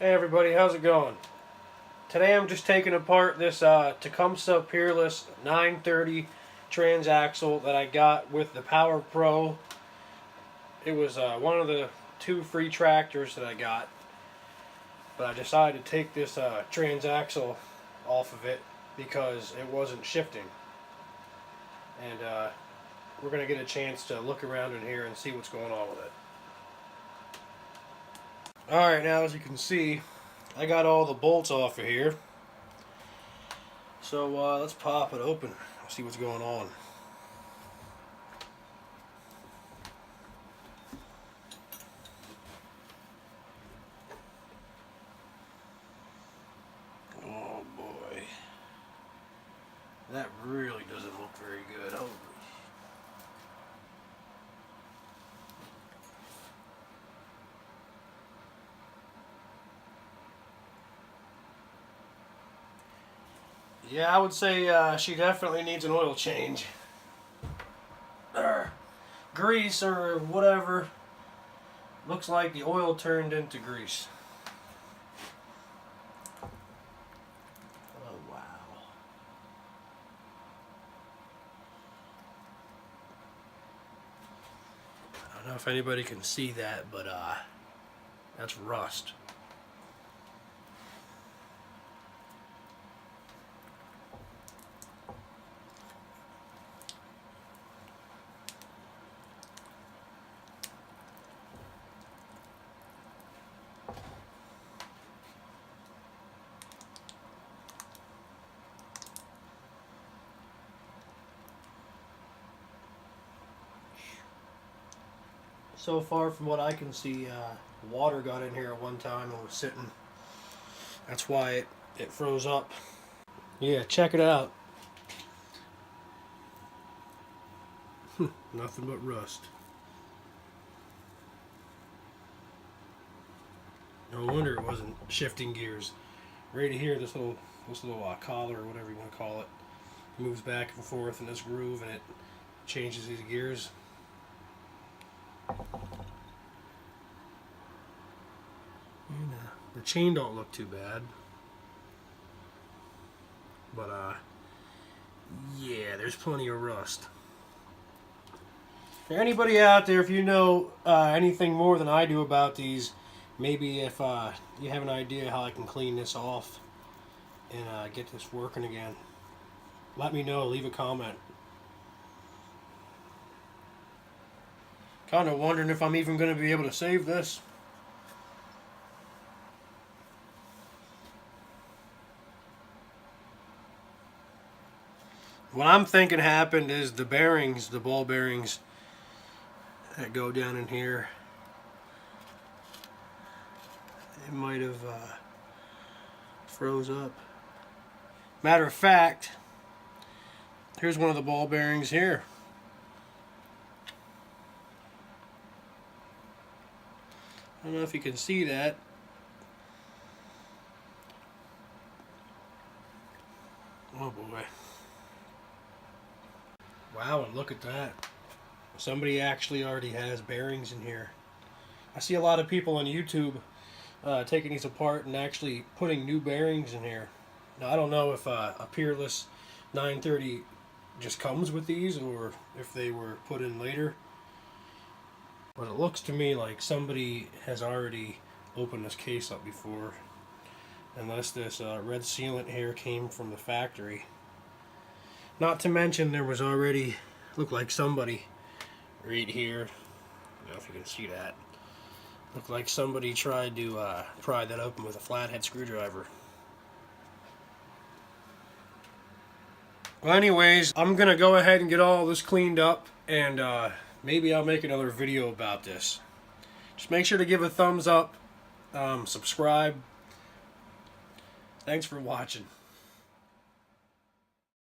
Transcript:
Hey everybody, how's it going? Today I'm just taking apart this Tecumseh Peerless 930 Transaxle that I got with the Power Pro. It was one of the two free tractors that I got, but I decided to take this Transaxle off of it because it wasn't shifting. And we're going to get a chance to look around in here and see what's going on with it. Alright, now as you can see, I got all the bolts off of here. So let's pop it open and see what's going on. Oh boy. That really doesn't look very good. Holy. Yeah, I would say she definitely needs an oil change. Grease or whatever. Looks like the oil turned into grease. Oh, wow. I don't know if anybody can see that, but that's rust. So far from what I can see, water got in here at one time and was sitting. That's why it froze up. Yeah, check it out. Nothing but rust. No wonder it wasn't shifting gears. Right here, this little collar or whatever you want to call it moves back and forth in this groove, and it changes these gears. And, the chain don't look too bad, but yeah, there's plenty of rust. For anybody out there, if you know anything more than I do about these, maybe if you have an idea how I can clean this off and get this working again, let me know. Leave a comment. Kind of wondering if I'm even going to be able to save this. What I'm thinking happened is the bearings, the ball bearings that go down in here, it might have froze up. Matter of fact, here's one of the ball bearings here. I don't know if you can see that. Oh boy. Wow, and look at that. Somebody actually already has bearings in here. I see a lot of people on YouTube taking these apart and actually putting new bearings in here. Now, I don't know if a Peerless 930 just comes with these or if they were put in later. But it looks to me like somebody has already opened this case up before. Unless this red sealant here came from the factory. Not to mention there was already, looked like somebody right here. I don't know if you can see that. Looked like somebody tried to pry that open with a flathead screwdriver. Well, anyways, I'm going to go ahead and get all this cleaned up, and maybe I'll make another video about this. Just make sure to give a thumbs up, subscribe. Thanks for watching.